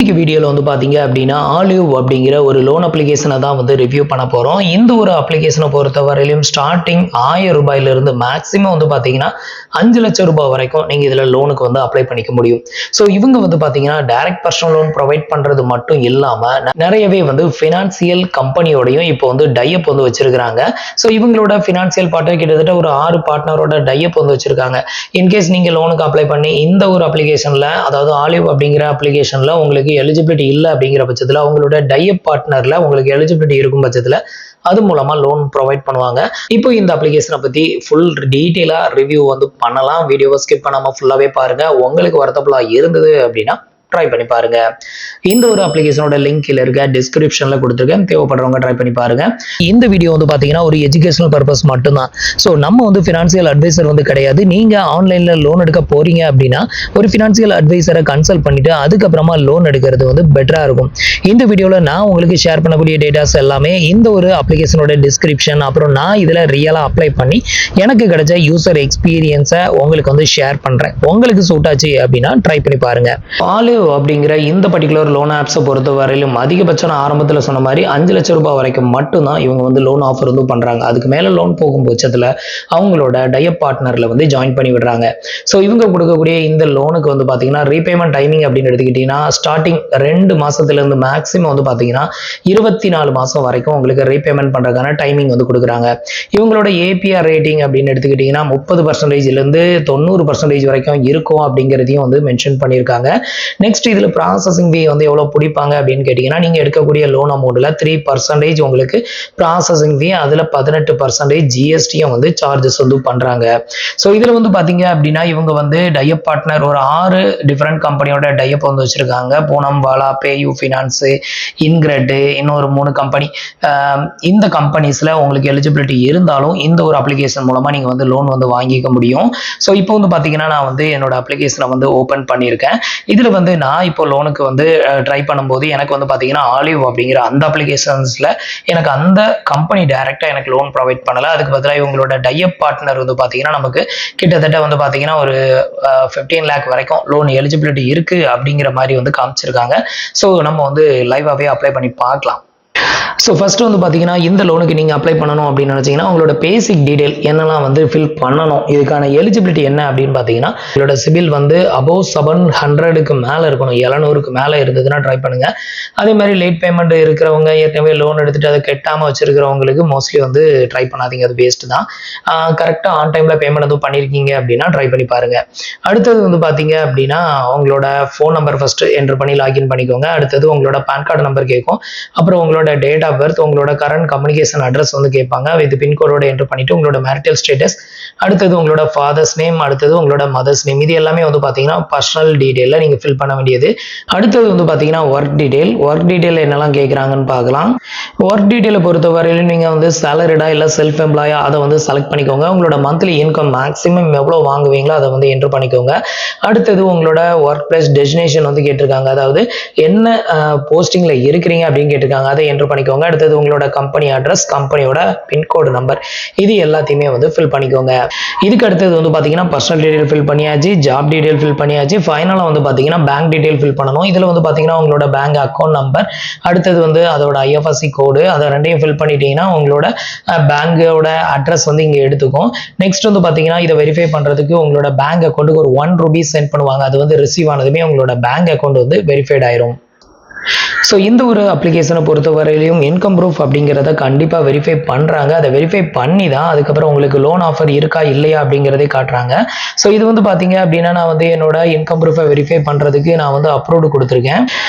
இன்னைக்கு வீடியோல வந்து பாத்தீங்க அப்படின்னா ஆலிவ் அப்படிங்கிற ஒரு லோன் அப்ளிகேஷனை தான் வந்து ரிவ்யூ பண்ண போறோம். இந்த ஒரு அப்ளிகேஷனை பொறுத்த வரையிலும் ஸ்டார்டிங் 1000 ரூபாயில இருந்து மேக்ஸிமம் வந்து பாத்தீங்கன்னா 5 லட்சம் ரூபாய் வரைக்கும் நீங்க இதுல லோனுக்கு வந்து அப்ளை பண்ணிக்க முடியும். ஸோ இவங்க வந்து பாத்தீங்கன்னா டைரக்ட் பர்சனல் லோன் ப்ரொவைட் பண்றது மட்டும் இல்லாம நிறையவே வந்து பினான்சியல் கம்பெனியோடையும் இப்போ வந்து டைப் வந்து வச்சிருக்காங்க. ஸோ இவங்களோட பினான்சியல் பார்ட்னர் கிட்டத்தட்ட ஒரு 6 பார்ட்னரோட டைப் வந்து வச்சிருக்காங்க. இன்கேஸ் நீங்க லோனுக்கு அப்ளை பண்ணி இந்த ஒரு அப்ளிகேஷன்ல, அதாவது ஆலிவ் அப்படிங்கிற அப்ளிகேஷன்ல உங்களுக்கு எலிஜிபிலிட்டி இல்லை அப்படிங்கிற பட்சத்தில் அவங்களோட டைப் பார்ட்னர்ல உங்களுக்கு எலிஜிபிலிட்டி இருக்கும் பட்சத்தில் அது மூலமா லோன் ப்ரொவைட் பண்ணுவாங்க. இப்போ இந்த அப்ளிகேஷனை பத்தி ஃபுல் டீட்டெயிலா ரிவ்யூ வந்து பண்ணலாம். வீடியோவை ஸ்கிப் பண்ணாம ஃபுல்லாவே பாருங்க. உங்களுக்கு வரத்தபுளா இருந்தது அப்படின்னா ட்ரை பண்ணி பாருங்க. இந்த ஒரு அப்ளிகேஷனோட லிங்க் கீழ இருக்க டிஸ்கிரிப்ஷன்ல கொடுத்துருக்கேன். தேவைப்படுறவங்க ட்ரை பண்ணி பாருங்க. இந்த வீடியோ வந்து பாத்தீங்கன்னா ஒரு எஜுகேஷனல் பர்பஸ் மட்டும்தான். ஸோ நம்ம வந்து ஃபினான்சியல் அட்வைசர் வந்து கிடையாது. நீங்க ஆன்லைன்ல லோன் எடுக்க போறீங்க அப்படின்னா ஒரு ஃபினான்சியல் அட்வைசரை கன்சல்ட் பண்ணிட்டு அதுக்கப்புறமா லோன் எடுக்கிறது வந்து பெட்டரா இருக்கும். இந்த வீடியோல நான் உங்களுக்கு ஷேர் பண்ணக்கூடிய டேட்டாஸ் எல்லாமே இந்த ஒரு அப்ளிகேஷனோட டிஸ்கிரிப்ஷன், அப்புறம் நான் இதுல ரியலா அப்ளை பண்ணி எனக்கு கிடைச்ச யூசர் எக்ஸ்பீரியன்ஸை உங்களுக்கு வந்து ஷேர் பண்றேன். உங்களுக்கு சூட் ஆச்சு அப்படின்னா ட்ரை பண்ணி பாருங்க. ஆலிவ் அப்படிங்கிற இந்த பர்டிகுலர் லோன் ஆப்ஸை பொறுத்த வரையிலும் அதிகபட்சம் ஆரம்பத்தில் சொன்ன மாதிரி 5 லட்சம் ரூபாய் வரைக்கும் மட்டும்தான் இவங்க வந்து லோன் ஆஃபர் வந்து பண்றாங்க. அதுக்கு மேல லோன் போகும் பட்சத்தில் அவங்களோட டைப் பார்ட்னர்ல வந்து ஜாயின் பண்ணி விடுறாங்க. ஸோ இவங்க கொடுக்கக்கூடிய இந்த லோனுக்கு வந்து பாத்தீங்கன்னா ரீபேமெண்ட் டைமிங் அப்படின்னு எடுத்துக்கிட்டீங்கன்னா ஸ்டார்டிங் 2 மாசத்துல இருந்து மேக்ஸிமம் வந்து பாத்தீங்கன்னா 24 மாசம் வரைக்கும் உங்களுக்கு ரீபேமெண்ட் பண்றதுக்கான டைமிங் வந்து கொடுக்குறாங்க. இவங்களோட ஏபிஆர் ரேட்டிங் அப்படின்னு எடுத்துக்கிட்டீங்கன்னா 30% இருந்து 90% வரைக்கும் இருக்கும் அப்படிங்கிறதையும் வந்து மென்ஷன் பண்ணியிருக்காங்க. நெக்ஸ்ட் இதுல ப்ராசஸிங் ஃபீ வந்து எவ்வளவு பிடிப்பாங்க அப்படின்னு கேட்டீங்கன்னா நீங்க எடுக்கக்கூடிய லோன் அமௌண்ட்ல 3% உங்களுக்கு ப்ராசஸிங் ஃபீ, அதுல 18% ஜிஎஸ்டியும் வந்து சார்ஜஸ் வந்து பண்றாங்க. ஸோ இதுல வந்து பாத்தீங்க அப்படின்னா இவங்க வந்து டைப் பார்ட்னர் ஒரு 6 டிஃபரெண்ட் கம்பெனியோட டைப் வந்து வச்சிருக்காங்க. பூனம் வாலா, பேயூ ஃபினான்ஸ், இன்கிரெட், இன்னொரு 3 கம்பெனி. இந்த கம்பெனிஸ்ல உங்களுக்கு எலிஜிபிலிட்டி இருந்தாலும் இந்த ஒரு அப்ளிகேஷன் மூலமா நீங்க வந்து லோன் வந்து வாங்கிக்க முடியும். ஸோ இப்போ வந்து பாத்தீங்கன்னா நான் வந்து என்னோட அப்ளிகேஷனை வந்து ஓபன் பண்ணியிருக்கேன். இதுல வந்து நான் இப்போ லோனுக்கு வந்து ட்ரை பண்ணும்போது எனக்கு வந்து பாத்தீங்கன்னா ஆலிவ் அப்படிங்கிற அந்த அப்ளிகேஷன்ஸ்ல எனக்கு அந்த கம்பெனி டைரக்டா எனக்கு லோன் ப்ரொவைட் பண்ணல. அதுக்கு பதிலாக இவங்களோட டைப் பார்ட்னர் வந்து பாத்தீங்கன்னா நமக்கு கிட்டத்தட்ட வந்து பாத்தீங்கன்னா ஒரு 15 லேக் வரைக்கும் லோன் எலிஜிபிலிட்டி இருக்கு அப்படிங்கிற மாதிரி வந்து காமிச்சிருக்காங்க. ஸோ நம்ம வந்து லைவாவே அப்ளை பண்ணி பார்க்கலாம். ஸோ ஃபர்ஸ்ட் வந்து பார்த்தீங்கன்னா இந்த லோனுக்கு நீங்கள் அப்ளை பண்ணணும் அப்படின்னு நினச்சிங்கன்னா உங்களோட பேசிக் டீடைல் என்னெல்லாம் வந்து ஃபில் பண்ணணும், இதுக்கான எலிஜிபிலிட்டி என்ன அப்படின்னு பார்த்தீங்கன்னா உங்களோட சிபில் வந்து அபோவ் 700க்கு மேலே இருக்கணும். 700க்கு மேலே இருந்ததுன்னா ட்ரை பண்ணுங்க. அதே மாதிரி லேட் பேமெண்ட் இருக்கிறவங்க, ஏற்கனவே லோன் எடுத்துட்டு அதை கெட்டாமல் வச்சிருக்கிறவங்களுக்கு மோஸ்ட்லி வந்து ட்ரை பண்ணாதீங்க, அது வேஸ்ட் தான். கரெக்டாக ஆன் டைமில் பேமெண்ட் எதுவும் பண்ணியிருக்கீங்க அப்படின்னா ட்ரை பண்ணி பாருங்க. அடுத்தது வந்து பார்த்தீங்க அப்படின்னா உங்களோட ஃபோன் நம்பர் ஃபர்ஸ்ட் என்டர் பண்ணி லாகின் பண்ணிக்கோங்க. அடுத்தது உங்களோட பேன் கார்டு நம்பர் கேட்கும். அப்புறம் உங்களோட டேட் ஆஃப் பர்த், உங்களோட கரண்ட் கம்யூனிகேஷன் அட்ரஸ் வந்து கேட்பாங்க. வித் பின்கோடோட என்டர் பண்ணிட்டு உங்களோட மேரிட்டல் ஸ்டேட்டஸ், அடுத்தது உங்களோட ஃபாதர்ஸ் நேம், அடுத்தது உங்களோட மதர்ஸ் நேம், இது எல்லாமே வந்து பாத்தீங்கன்னா பர்சனல் டீடைல்ல நீங்க ஃபில் பண்ண வேண்டியது. அடுத்தது வந்து பாத்தீங்கன்னா ஒர்க் டீடைல் என்னெல்லாம் கேட்கறாங்கன்னு பார்க்கலாம். ஒர்க் டீடைலை பொறுத்தவரையிலும் நீங்க வந்து சேலரிடா இல்ல செல்ஃப் எம்ப்ளாயா அதை வந்து செலக்ட் பண்ணிக்கோங்க. உங்களோட மந்த்லி இன்கம் மேக்ஸிமம் எவ்வளவு வாங்குவீங்களோ அதை வந்து என்டர் பண்ணிக்கோங்க. அடுத்தது உங்களோட ஒர்க் பிளேஸ் டெஸ்டினேஷன் வந்து கேட்டிருக்காங்க, அதாவது என்ன போஸ்டிங்ல இருக்கிறீங்க அப்படின்னு கேட்டிருக்காங்க, அதை என்டர் பண்ணிக்கோங்க. அடுத்தது உங்களோட கம்பெனி அட்ரஸ், கம்பெனியோட பின்கோடு நம்பர், இது எல்லாத்தையுமே வந்து ஃபில் பண்ணிக்கோங்க. இதுக்கு அடுத்தது வந்து பாத்தீங்கன்னா பர்சனல் டீடைல் ஃபில் பண்ணியாச்சு, ஜாப் டீடைல் ஃபில் பண்ணியாச்சு, ஃபைனலா வந்து பாத்தீங்கன்னா பேங்க் டீடைல் ஃபில் பண்ணணும். இதுல வந்து பாத்தீங்கன்னா உங்களோட பேங்க் அக்கௌண்ட் நம்பர், அடுத்தது வந்து அதோட ஐஎஃப்எஸ்சி கோடு, அதை ரெண்டையும் ஃபில் பண்ணிட்டீங்கன்னா உங்களோட பேங்கோட அட்ரஸ் வந்து இங்க எடுத்துக்கும். நெக்ஸ்ட் வந்து பாத்தீங்கன்னா இதை வெரிஃபை பண்றதுக்கு உங்களோட பேங்க் அக்கௌண்ட்டுக்கு ஒரு 1 ரூபீ சென்ட் பண்ணுவாங்க. அது வந்து ரிசீவ் ஆனதுமே உங்களோட பேங்க் அக்கௌண்ட் வந்து வெரிஃபைட் ஆயிரும். ஸோ இந்த ஒரு அப்ளிகேஷனை பொறுத்த வரையிலையும் இன்கம் ப்ரூஃப் அப்படிங்கிறத கண்டிப்பாக வெரிஃபை பண்ணுறாங்க. அதை வெரிஃபை பண்ணி தான் அதுக்கப்புறம் உங்களுக்கு லோன் ஆஃபர் இருக்கா இல்லையா அப்படிங்கிறதே காட்டுறாங்க. ஸோ இது வந்து பார்த்தீங்க அப்படின்னா நான் வந்து என்னோட இன்கம் ப்ரூஃபை வெரிஃபை பண்ணுறதுக்கு நான் வந்து அப்ரூவ்டு கொடுத்துருக்கேன்.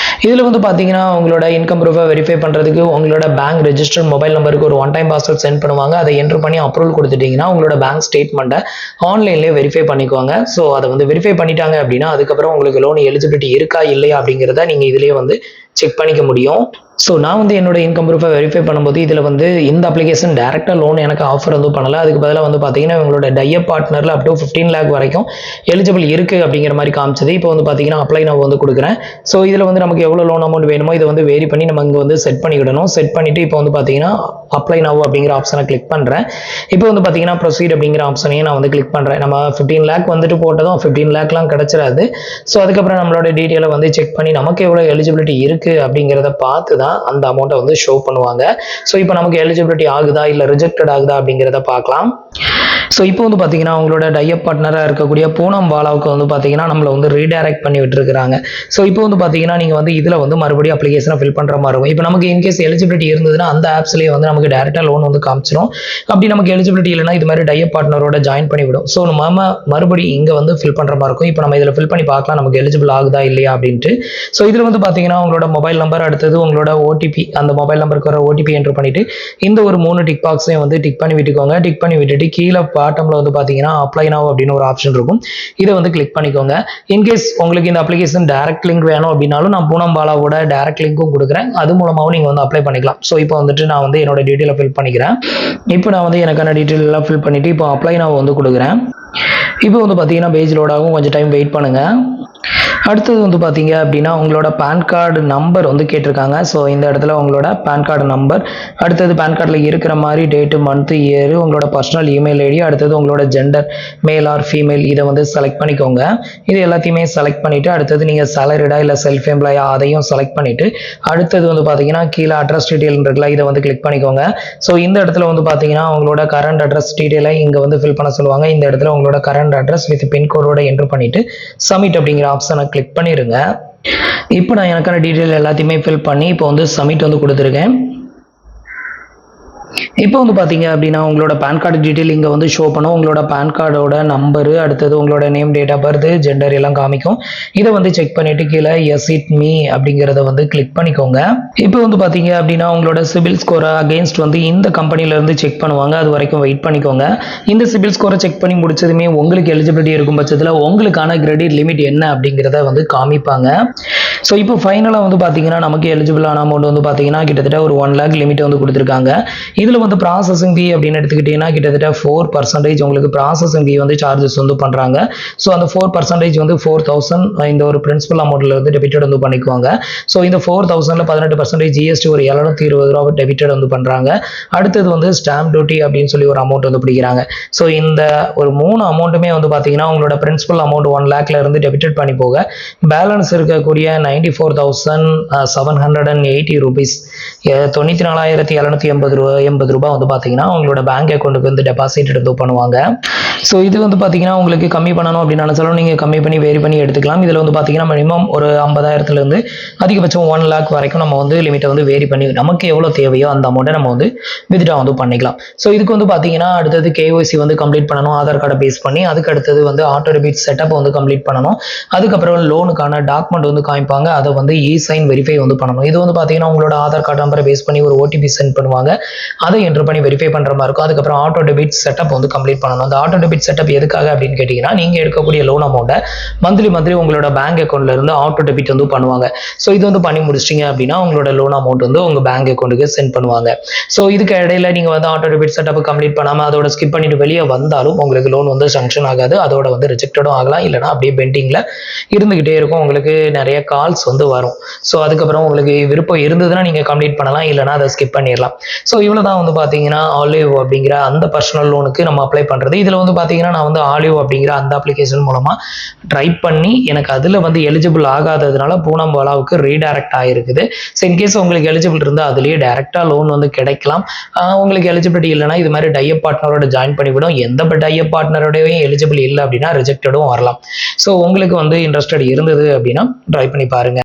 இதில் வந்து பார்த்தீங்கன்னா உங்களோட இன்கம் ப்ரூஃபை வெரிஃபை பண்ணுறதுக்கு உங்களோட பேங்க் ரெஜிஸ்டர்ட் மொபைல் நம்பருக்கு ஒரு 1 டைம் பாஸ்வேர்ட் சென்ட் பண்ணுவாங்க. அதை என்டர் பண்ணி அப்ரூவல் கொடுத்துட்டீங்கன்னா உங்களோட பேங்க் ஸ்டேட்மெண்ட்டை ஆன்லைன்லேயே வெரிஃபை பண்ணிக்குவாங்க. ஸோ அதை வந்து வெரிஃபை பண்ணிட்டாங்க அப்படின்னா அதுக்கப்புறம் உங்களுக்கு லோன் எலிஜிபிலிட்டி இருக்கா இல்லையா அப்படிங்கிறத நீங்கள் இதுலேயே வந்து செக் பண்ணிக்க முடியும். ஸோ நான் வந்து என்னோட இன்கம் ப்ரூஃபை வெரிஃபை பண்ணும்போது இதில் வந்து இந்த அப்ளிகேஷன் டேரெக்டாக லோன் எனக்கு ஆஃபர் வந்து பண்ணலை. அதுக்கு பதிலாக வந்து பார்த்தீங்கன்னா இவங்களோட டைப் பார்ட்னரில் அப் டு 15 lakh வரைக்கும் எலிஜிபிள் இருக்குது அப்படிங்கிற மாதிரி காமிச்சது. இப்போ வந்து பார்த்தீங்கன்னா அப்ளை நான் வந்து கொடுக்குறேன். ஸோ இதில் வந்து நமக்கு எவ்வளோ லோன் அமௌண்ட் வேணுமோ இதை வந்து வேரி பண்ணி நம்ம இங்கே வந்து செட் பண்ணிக்கிடணும். செட் பண்ணிவிட்டு இப்போ வந்து பார்த்தீங்கன்னா அப்ளை நவ் அப்படிங்கிற ஆப்ஷனை கிளிக் பண்ணுறேன். இப்போ வந்து பார்த்தீங்கன்னா ப்ரொசீட் அப்படிங்கிற ஆப்ஷனையும் நான் வந்து கிளிக் பண்ணுறேன். நம்ம 15 lakh வந்துட்டு போட்டதும் 15 lakhலாம் கிடச்சிடாது. ஸோ அதுக்கப்புறம் நம்மளோட டீட்டெயிலை வந்து செக் பண்ணி நமக்கு எவ்வளோ எலிஜிபிலிட்டி இருக்குது அப்படிங்கிறத பார்த்து தான் அந்த அமௌண்ட்டை வந்து ஷோ பண்ணுவாங்க. ஸோ இப்போ நமக்கு எலிஜிபிலிட்டி ஆகுதா இல்லை ரிஜெக்டட் ஆகுதா அப்படிங்கிறத பார்க்கலாம். ஸோ இப்போ வந்து பார்த்தீங்கன்னா உங்களோட டைப் பார்ட்னராக இருக்கக்கூடிய பூனம் பாலாவுக்கு வந்து பார்த்தீங்கன்னா நம்மளை வந்து ரீடைரக்ட் பண்ணி விட்டுருக்காங்க. ஸோ இப்போ வந்து பார்த்தீங்கன்னா நீங்கள் வந்து இதில் வந்து மறுபடியும் அப்ளிகேஷனை ஃபில் பண்ணுற மாதிரி இருக்கும். இப்போ நமக்கு இன்கேஸ் எலிஜிபிலிட்டி இருந்ததுன்னா அந்த ஆப்ஸ்லேயே வந்து நமக்கு டேரெக்டாக லோன் வந்து காமிச்சிடும். அப்படி நமக்கு எலிஜிபிலிட்டி இல்லைனா இது மாதிரி டைப் பார்ட்னரோட ஜாயின் பண்ணிவிடும். ஸோ நம்ம மறுபடியும் இங்கே வந்து ஃபில் பண்ணுற மாதிரி இருக்கும். இப்போ நம்ம இதில் ஃபில் பண்ணி பார்க்கலாம் நமக்கு எலிஜிபிள் ஆகுதா இல்லையா அப்படின்ட்டு. ஸோ இதில் வந்து பார்த்தீங்கன்னா உங்களோட மொபைல் நம்பர், அடுத்தது உங்களோட ஓடிபி, அந்த மொபைல் நம்பருக்கு வர ஓடிபி என்ட்ரு பண்ணிவிட்டு இந்த ஒரு 3 டிக் பாக்ஸையும் வந்து டிக் பண்ணி விட்டுக்கோங்க. டிக் பண்ணி விட்டுட்டு கீழே பாட்டமில் வந்து பார்த்தீங்கன்னா அப்ளை நவ் அப்படின்னு ஒரு ஆப்ஷன் இருக்கும். இதை வந்து கிளிக் பண்ணிக்கோங்க. இன்கேஸ் உங்களுக்கு இந்த அப்ளிகேஷன் டைரக்ட் லிங்க் வேணும் அப்படின்னாலும் நான் பூனம் பாலாவோட டைரக்ட் லிங்க்கும் கொடுக்குறேன். அது மூலமாகவும் நீங்கள் வந்து அப்ளை பண்ணிக்கலாம். ஸோ இப்போ வந்துட்டு நான் வந்து என்னோட டீட்டெயிலை ஃபில் பண்ணிக்கிறேன். இப்போ நான் வந்து எனக்கான டீட்டெயில் எல்லாம் ஃபில் பண்ணிவிட்டு இப்போ அப்ளை நவ் வந்து கொடுக்குறேன். இப்போ வந்து பார்த்தீங்கன்னா பேஜ் லோட் ஆகும், கொஞ்சம் டைம் வெயிட் பண்ணுங்கள். அடுத்தது வந்து பார்த்தீங்க அப்படின்னா உங்களோட பேன் கார்டு நம்பர் வந்து கேட்டிருக்காங்க. ஸோ இந்த இடத்துல உங்களோட பேன் கார்டு நம்பர், அடுத்தது பேன் கார்டில் இருக்கிற மாதிரி டேட்டு, மந்த்து, இயர், உங்களோட பர்சனல் இமெயில் ஐடி, அடுத்தது உங்களோட ஜெண்டர் மேல் ஆர் ஃபீமேல் இதை வந்து செலக்ட் பண்ணிக்கோங்க. இது எல்லாத்தையுமே செலக்ட் பண்ணிவிட்டு அடுத்தது நீங்கள் சேலரிடா இல்லை செல்ஃப் எம்ப்ளாயா அதையும் செலக்ட் பண்ணிவிட்டு அடுத்தது வந்து பார்த்தீங்கன்னா கீழே அட்ரஸ் டீட்டெயில் இருக்குல்ல இதை வந்து கிளிக் பண்ணிக்கோங்க. ஸோ இந்த இடத்துல வந்து பார்த்தீங்கன்னா உங்களோட கரண்ட் அட்ரஸ் டீட்டெயிலை இங்கே வந்து ஃபில் பண்ண சொல்லுவாங்க. இந்த இடத்துல உங்களோட கரண்ட் அட்ரஸ் வித் பின்கோடோட என்ட்ரு பண்ணிவிட்டு சப்மிட் அப்படிங்கிற ஆப்ஷனை கிளிக் பண்ணிடுங்க. இப்போ நான் எனக்கான டீட்டெயில் எல்லாத்தையுமே ஃபில் பண்ணி இப்போ வந்து சப்மிட் வந்து கொடுத்துருக்கேன். இப்போ வந்து பார்த்தீங்க அப்படின்னா உங்களோட பேன் கார்டு டீட்டெயில் இங்கே வந்து ஷோ பண்ணும். உங்களோட பேன் கார்டோட நம்பரு, அடுத்தது உங்களோட name, date of birth, gender எல்லாம் காமிக்கும். இதை வந்து செக் பண்ணிட்டு கீழே எஸ் இட் மீ அப்படிங்கிறத வந்து கிளிக் பண்ணிக்கோங்க. இப்போ வந்து பார்த்தீங்க அப்படின்னா உங்களோட சிபில் ஸ்கோரை அகெயின்ஸ்ட் வந்து இந்த கம்பெனிலேருந்து செக் பண்ணுவாங்க. அது வரைக்கும் வெயிட் பண்ணிக்கோங்க. இந்த சிபில் ஸ்கோரை செக் பண்ணி முடிச்சதுமே உங்களுக்கு எலிஜிபிலிட்டி இருக்கும் பட்சத்தில் உங்களுக்கான கிரெடிட் லிமிட் என்ன அப்படிங்கிறத வந்து காமிப்பாங்க. ஸோ இப்போ ஃபைனலாக வந்து பார்த்தீங்கன்னா நமக்கு எலிஜிபிளான அமௌண்ட் வந்து பார்த்தீங்கன்னா கிட்டத்தட்ட ஒரு 1 lakh லிமிட் வந்து கொடுத்துருக்காங்க. இதில் வந்து ப்ராசஸிங் ஃபீ அப்படின்னு எடுத்துக்கிட்டிங்கன்னா கிட்டத்தட்ட 4% உங்களுக்கு ப்ராசஸிங் ஃபீ வந்து சார்ஜஸ் வந்து பண்ணுறாங்க. ஸோ அந்த 4% வந்து 4,000 இந்த ஒரு பிரின்சிபல் அமௌண்ட்டில் வந்து டெபிட்டட் வந்து பண்ணிக்குவாங்க. ஸோ இந்த 4,000ல் 18% ஜிஎஸ்டி ஒரு 720 ரூபா டெபிட்டட் வந்து பண்ணுறாங்க. அடுத்தது வந்து ஸ்டாம்ப் டியூட்டி அப்படின்னு சொல்லி ஒரு அமௌண்ட் வந்து பிடிக்கிறாங்க. ஸோ இந்த ஒரு 3 அமௌண்ட்டுமே வந்து பார்த்தீங்கன்னா உங்களோட பிரின்சிபல் அமௌண்ட் 1 lakhல இருந்து டெபிட்டட் பண்ணி போக பேலன்ஸ் இருக்கக்கூடிய 94,780 rupees 94,780 ரூபாய் வந்து பார்த்தீங்கன்னா உங்களோட பேங்க் அக்கௌண்ட்டுக்கு வந்து டெபாசிட் எடுத்து பண்ணுவாங்க. ஸோ இது வந்து பார்த்தீங்கன்னா உங்களுக்கு கம்மி பண்ணணும் அப்படின்னு நினச்சாலும் நீங்கள் கம்மி பண்ணி வேரி பண்ணி எடுத்துக்கலாம். இதில் வந்து பார்த்தீங்கன்னா மினிமம் ஒரு 50,000லேருந்து அதிகபட்சம் 1 lakh வரைக்கும் நம்ம வந்து லிமிட்டை வந்து வேரி பண்ணி நமக்கு எவ்வளோ தேவையோ அந்த அமௌண்ட்டை நம்ம வந்து வித்ட்ரா வந்து பண்ணிக்கலாம். ஸோ இதுக்கு வந்து பார்த்தீங்கன்னா அடுத்தது கேஒய்சி வந்து கம்ப்ளீட் பண்ணணும், ஆதார் கார்டை பேஸ் பண்ணி. அதுக்கு அடுத்தது வந்து ஆட்டோ டெபிட் செட்டப் வந்து கம்ப்ளீட் பண்ணணும். அதுக்கப்புறம் லோனுக்கான டாக்குமெண்ட் வந்து காமிப்பாங்க, அதை வந்து இ-சைன் வெரிஃபை வந்து பண்ணணும். இது வந்து பார்த்தீங்கன்னா உங்களோட ஆதார் கார்டு நம்பரை பேஸ் பண்ணி ஒரு ஓடிபி சென்ட் பண்ணுவாங்க, அதை என்ட்ரு பண்ணி வெரிஃபை பண்ணுற மாதிரி இருக்கும். அதுக்கப்புறம் ஆட்டோ டெபிட் செட்டப் வந்து கம்ப்ளீட் பண்ணணும். அந்த ஆட்டோ டெபிட் செட்டப் எதுக்காக அப்படின்னு கேட்டிங்கன்னா நீங்கள் எடுக்கக்கூடிய லோன் அமௌண்ட்டை மந்த்லி உங்களோட பேங்க் அக்கௌண்ட்ல இருந்து ஆட்டோ டெபிட் வந்து பண்ணுவாங்க. ஸோ இது வந்து பண்ணி முடிச்சிட்டிங்க அப்படின்னா உங்களோட லோன் அமௌண்ட் வந்து உங்கள் பேங்க் அக்கௌண்ட்டுக்கு சென்ட் பண்ணுவாங்க. ஸோ இதுக்கு இடையில நீங்கள் வந்து ஆட்டோ டெபிட் செட்டப் கம்ப்ளீட் பண்ணாமல் அதோட ஸ்கிப் பண்ணிட்டு வெளியே வந்தாலும் உங்களுக்கு லோன் வந்து சங்ஷன் ஆகாது. அதோட வந்து ரிஜெக்டடும் ஆகலாம், இல்லைனா அப்படியே பெண்டிங்கில் இருந்துகிட்டே இருக்கும். உங்களுக்கு நிறைய கால்ஸ் வந்து வரும். ஸோ அதுக்கப்புறம் உங்களுக்கு விருப்பம் இருந்ததுன்னா நீங்கள் கம்ப்ளீட் பண்ணலாம், இல்லைனா அதை ஸ்கிப் பண்ணிடலாம். ஸோ இவ்வளோ தான் வந்து பார்த்தீங்கன்னா ஆலிவ் அப்படிங்கிற அந்த பர்சனல் லோனுக்கு நம்ம அப்ளை பண்ணுறது. இதில் வந்து பார்த்தீங்கன்னா நான் வந்து ஆலிவ் அப்படிங்கிற அந்த அப்ளிகேஷன் மூலமாக ட்ரை பண்ணி எனக்கு அதில் வந்து எலிஜிபிள் ஆகாததுனால பூனம் பாலாவுக்கு ரீடைரக்ட் ஆகிருக்குது. ஸோ இன்கேஸ் உங்களுக்கு எலிஜிபிள் இருந்தால் அதுலேயே டேரெக்டாக லோன் வந்து கிடைக்கலாம். உங்களுக்கு எலிஜிபிலிட்டி இல்லைனா இது மாதிரி டைப் பார்ட்னரோட ஜாயின் பண்ணிவிடும். எந்த டைப் பார்ட்னரோடையும் எலிஜிபிள் இல்லை அப்படின்னா ரிஜெக்டடும் வரலாம். ஸோ உங்களுக்கு வந்து இன்ட்ரெஸ்டட் இருந்தது அப்படின்னா ட்ரை பண்ணி பாருங்க.